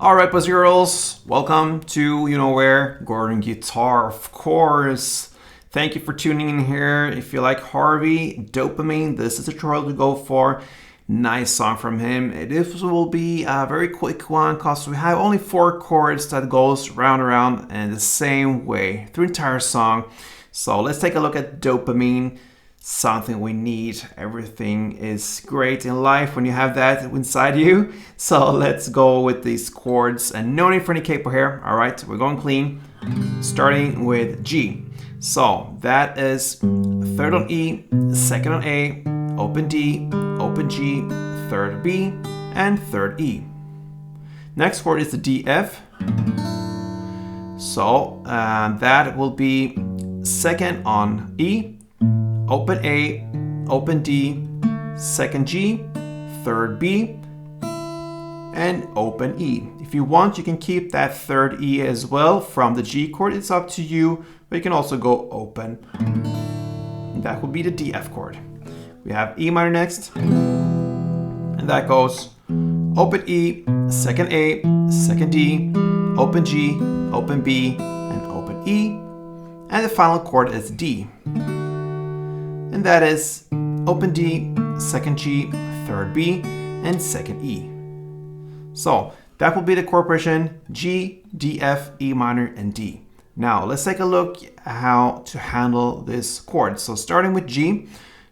Alright, boys and girls, welcome to You Know Where, Gordon Guitar, of course. Thank you for tuning in here. If you like HRVY, Dopamine, this is a tutorial to go for. Nice song from him. This will be a very quick one because we have only 4 chords that goes round and round in the same way through the entire song. So let's take a look at Dopamine. Something we need. Everything is great in life when you have that inside you. So let's go with these chords and no need for any capo here. All right, we're going clean, starting with G. So that is 3rd on E, 2nd on A, open D, open G, 3rd B, and 3rd E. Next chord is the D, F. So that will be 2nd on E, open A, open D, 2nd G, 3rd B, and open E. If you want, you can keep that 3rd E as well from the G chord. It's up to you, but you can also go open. That would be the D, F chord. We have E minor next, and that goes open E, 2nd A, 2nd D, open G, open B, and open E. And the final chord is D. And that is open D, 2nd G, 3rd B, and 2nd E. So that will be the chord progression: G, D, F, E minor, and D. Now let's take a look at how to handle this chord. So starting with G,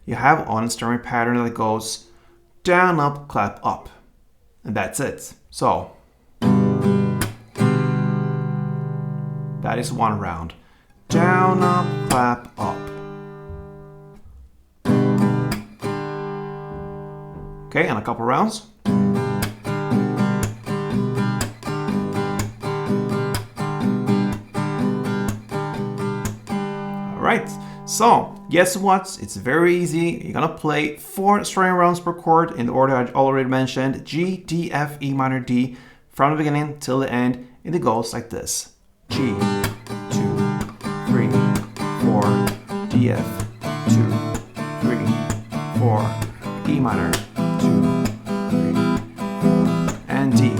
you have on strumming pattern that goes down, up, clap, up. And that's it. So that is one round. Down, up, clap, up. Okay, and a couple rounds. Alright, so guess what? It's very easy. You're gonna play 4 strumming rounds per chord in the order I already mentioned: G, D, F, E minor, D, from the beginning till the end, and it goes like this: G, 2, 3, 4, D, F, 2, 3, 4, E minor, 2, 3, 4, and D.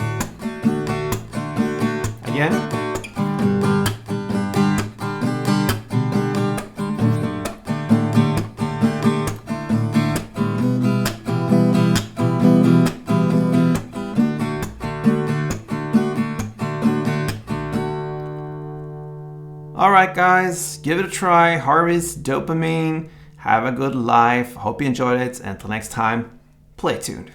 Again. Alright guys, give it a try. HRVY's Dopamine. Have a good life. Hope you enjoyed it. Until next time, play tuned.